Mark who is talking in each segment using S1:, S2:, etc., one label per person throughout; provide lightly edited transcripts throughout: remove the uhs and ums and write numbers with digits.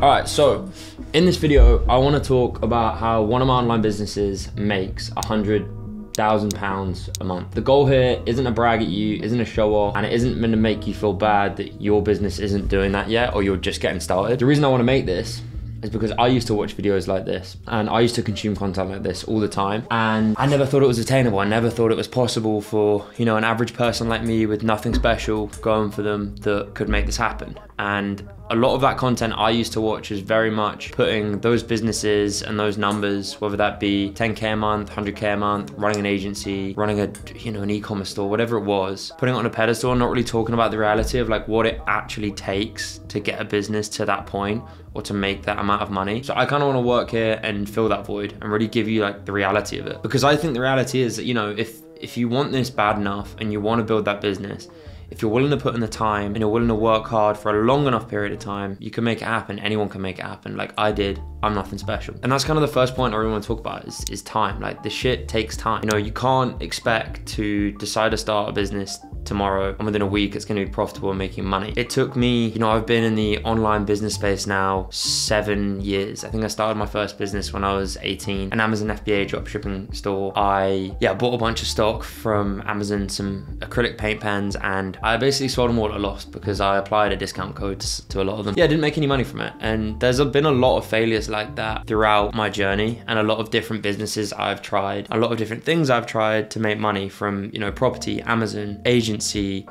S1: All right, so in this video, I want to talk about how one of my online businesses makes £100,000 a month. The goal here isn't to brag at you, isn't a show off, and it isn't meant to make you feel bad that your business isn't doing that yet or you're just getting started. The reason I want to make this is because I used to watch videos like this and I used to consume content like this all the time, and I never thought it was attainable. I never thought it was possible for, you know, an average person like me with nothing special going for them that could make this happen. And a lot of that content I used to watch is very much putting those businesses and those numbers, whether that be 10K a month, 100K a month, running an agency, running a, you know, an e-commerce store, whatever it was, putting it on a pedestal and not really talking about the reality of like what it actually takes to get a business to that point or to make that amount of money. So I kind of want to work here and fill that void and really give you like the reality of it. Because I think the reality is that, you know, if you want this bad enough and you want to build that business, if you're willing to put in the time and you're willing to work hard for a long enough period of time, you can make it happen. Anyone can make it happen. Like I did, I'm nothing special. And that's kind of the first point I really want to talk about is time. Like the shit takes time. You know, you can't expect to decide to start a business tomorrow and within a week it's going to be profitable and making money. It took me, you know, I've been in the online business space now 7 years. I think I started my first business when I was 18, an Amazon FBA dropshipping store. I bought a bunch of stock from Amazon, some acrylic paint pens, and I basically sold them all at a loss because I applied a discount code to a lot of them. Yeah, I didn't make any money from it. And there's been a lot of failures like that throughout my journey, and a lot of different businesses I've tried, a lot of different things I've tried to make money from, you know, property, Amazon, agency.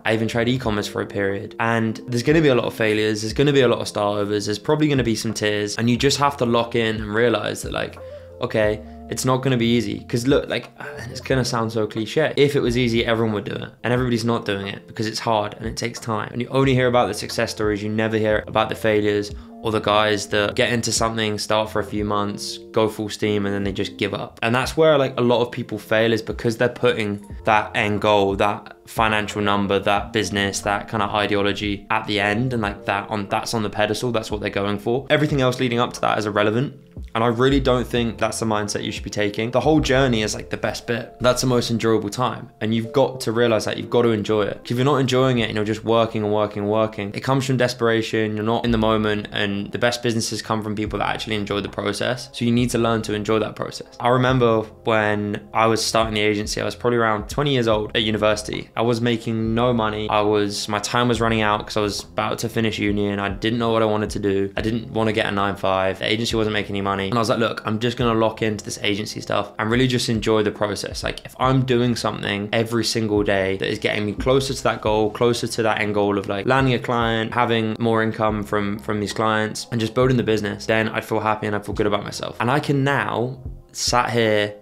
S1: I even tried e-commerce for a period. And there's gonna be a lot of failures. There's gonna be a lot of start overs. There's probably gonna be some tears, and you just have to lock in and realize that like, okay, it's not gonna be easy. Because look, like, it's gonna sound so cliche. If it was easy, everyone would do it. And everybody's not doing it because it's hard and it takes time. And you only hear about the success stories, you never hear about the failures or the guys that get into something, start for a few months, go full steam, and then they just give up. And that's where like a lot of people fail, is because they're putting that end goal, that financial number, that business, that kind of ideology at the end, and like that's on the pedestal, that's what they're going for. Everything else leading up to that is irrelevant. And I really don't think that's the mindset you should be taking. The whole journey is like the best bit. That's the most enjoyable time. And you've got to realize that you've got to enjoy it. If you're not enjoying it and you're just working and working and working, it comes from desperation. You're not in the moment, and the best businesses come from people that actually enjoy the process. So you need to learn to enjoy that process. I remember when I was starting the agency, I was probably around 20 years old at university. I was making no money. My time was running out because I was about to finish uni and I didn't know what I wanted to do. I didn't want to get a 9-5. The agency wasn't making any money. And I was like, look, I'm just gonna lock into this agency stuff and really just enjoy the process. Like if I'm doing something every single day that is getting me closer to that goal, closer to that end goal of like landing a client, having more income from these clients and just building the business, then I feel happy and I feel good about myself. And I can now sat here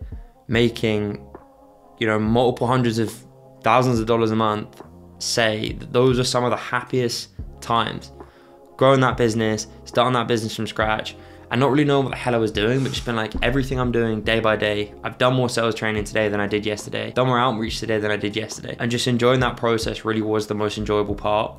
S1: making, you know, multiple hundreds of thousands of dollars a month, say that those are some of the happiest times. Growing that business, starting that business from scratch, and not really knowing what the hell I was doing, but just been like, everything I'm doing day by day. I've done more sales training today than I did yesterday, done more outreach today than I did yesterday. And just enjoying that process really was the most enjoyable part.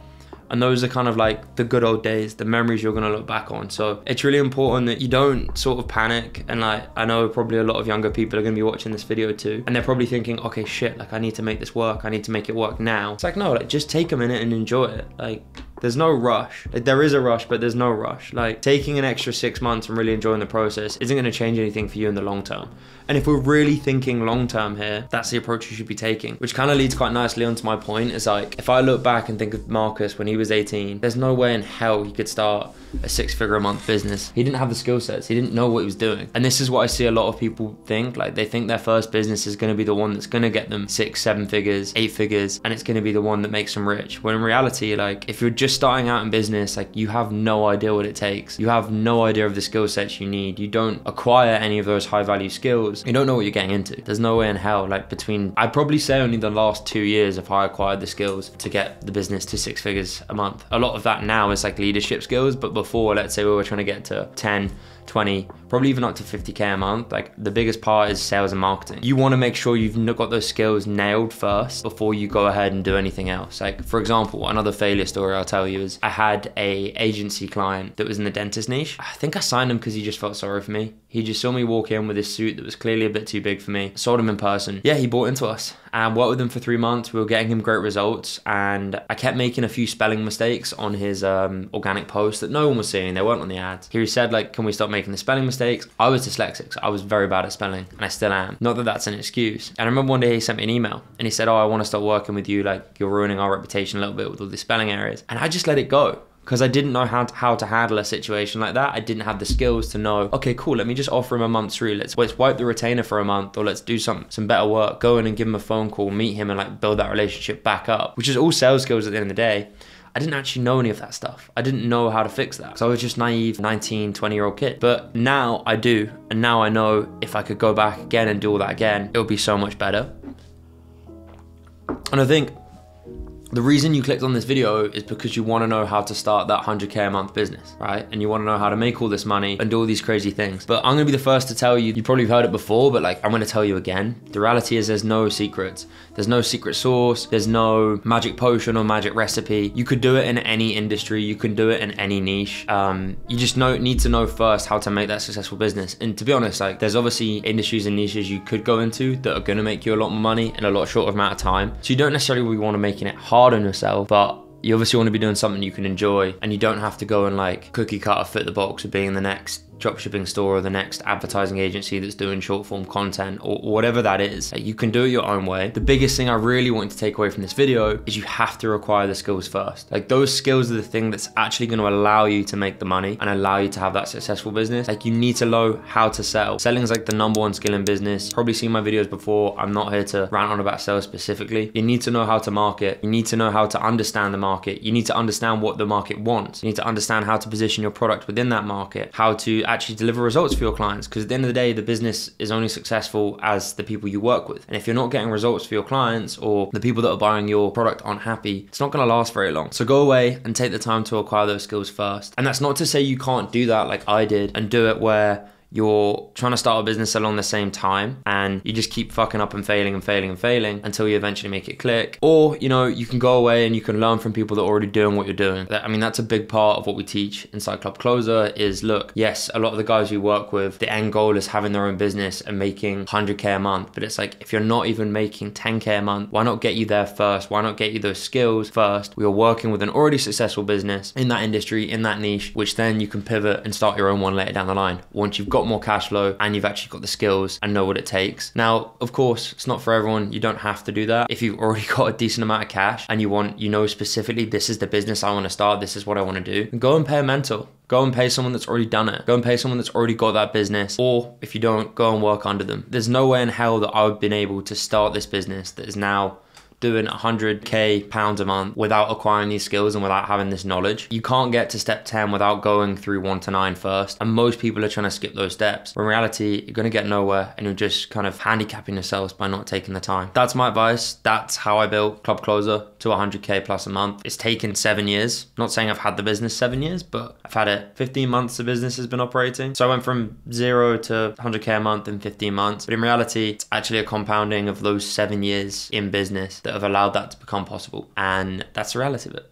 S1: And those are kind of like the good old days, the memories you're gonna look back on. So it's really important that you don't sort of panic. And like, I know probably a lot of younger people are gonna be watching this video too, and they're probably thinking, okay, shit, like I need to make this work. I need to make it work now. It's like, no, like just take a minute and enjoy it. Like, there's no rush. Like, there is a rush, but there's no rush. Like taking an extra 6 months and really enjoying the process isn't gonna change anything for you in the long term. And if we're really thinking long term here, that's the approach you should be taking, which kind of leads quite nicely onto my point. Is like, if I look back and think of Marcus when he was 18, there's no way in hell he could start a 6-figure a month business. He didn't have the skill sets. He didn't know what he was doing. And this is what I see a lot of people think. Like they think their first business is gonna be the one that's gonna get them 6, 7 figures, 8 figures, and it's gonna be the one that makes them rich. When in reality, like if you're just starting out in business, like you have no idea what it takes. You have no idea of the skill sets you need. You don't acquire any of those high value skills. You don't know what you're getting into. There's no way in hell, like I'd probably say only the last 2 years if I acquired the skills to get the business to 6 figures a month. A lot of that now is like leadership skills, but before, let's say we were trying to get to 10, 20, probably even up to 50K a month. Like the biggest part is sales and marketing. You want to make sure you've got those skills nailed first before you go ahead and do anything else. Like for example, another failure story I'll tell tell you is I had a agency client that was in the dentist niche. I think I signed him because he just felt sorry for me. He just saw me walk in with this suit that was clearly a bit too big for me. Sold him in person. Yeah, he bought into us and worked with him for 3 months. We were getting him great results, and I kept making a few spelling mistakes on his organic posts that no one was seeing. They weren't on the ads. He said, like, can we stop making the spelling mistakes? I was dyslexic, so I was very bad at spelling, and I still am. Not that that's an excuse. And I remember one day he sent me an email and he said, oh, I want to start working with you. Like, you're ruining our reputation a little bit with all these spelling areas. And I just let it go, because I didn't know how to handle a situation like that. I didn't have the skills to know, okay, cool, let me just offer him a month's free. Let's wipe the retainer for a month, or let's do some better work. Go in and give him a phone call, meet him, and like build that relationship back up, which is all sales skills at the end of the day. I didn't actually know any of that stuff. I didn't know how to fix that, because I was just naive 19, 20-year-old kid. But now I do, and now I know if I could go back again and do all that again, it would be so much better. And I think the reason you clicked on this video is because you want to know how to start that 100K a month business, right? And you want to know how to make all this money and do all these crazy things. But I'm gonna be the first to tell you, you probably heard it before, but like, I'm gonna tell you again. The reality is there's no secrets. There's no secret sauce. There's no magic potion or magic recipe. You could do it in any industry. You can do it in any niche. You just need to know first how to make that successful business. And to be honest, like, there's obviously industries and niches you could go into that are gonna make you a lot more money in a lot shorter amount of time. So you don't necessarily want to making it hard on yourself, but you obviously want to be doing something you can enjoy, and you don't have to go and like cookie cutter fit the box of being the next dropshipping store or the next advertising agency that's doing short form content or whatever that is. You can do it your own way. The biggest thing I really want to take away from this video is you have to acquire the skills first. Like, those skills are the thing that's actually going to allow you to make the money and allow you to have that successful business. Like, you need to know how to sell. Selling is like the #1 skill in business. Probably seen my videos before. I'm not here to rant on about sales specifically. You need to know how to market. You need to know how to understand the market. You need to understand what the market wants. You need to understand how to position your product within that market, how to actually deliver results for your clients, because at the end of the day, the business is only successful as the people you work with. And if you're not getting results for your clients, or the people that are buying your product aren't happy, it's not going to last very long. So go away and take the time to acquire those skills first. And that's not to say you can't do that like I did and do it where you're trying to start a business along the same time and you just keep fucking up and failing and failing and failing until you eventually make it click. Or, you know, you can go away and you can learn from people that are already doing what you're doing. I mean, that's a big part of what we teach inside Club Closer is, look, yes, a lot of the guys we work with, the end goal is having their own business and making 100K a month. But it's like, if you're not even making 10K a month, why not get you there first? Why not get you those skills first? We are working with an already successful business in that industry, in that niche, which then you can pivot and start your own one later down the line. Once you've got more cash flow and you've actually got the skills and know what it takes. Now, of course, it's not for everyone. You don't have to do that. If you've already got a decent amount of cash and you know specifically, this is the business I want to start, this is what I want to do, go and pay a mentor. Go and pay someone that's already done it. Go and pay someone that's already got that business. Or if you don't, go and work under them. There's no way in hell that I would have been able to start this business that is now doing 100K pounds a month without acquiring these skills and without having this knowledge. You can't get to step 10 without going through 1 to 9 first. And most people are trying to skip those steps. When in reality, you're gonna get nowhere and you're just kind of handicapping yourselves by not taking the time. That's my advice. That's how I built Club Closer to 100K plus a month. It's taken 7 years. Not saying I've had the business 7 years, but I've had it 15 months the business has been operating. So I went from 0 to 100K a month in 15 months. But in reality, it's actually a compounding of those 7 years in business that have allowed that to become possible. And that's the reality of it.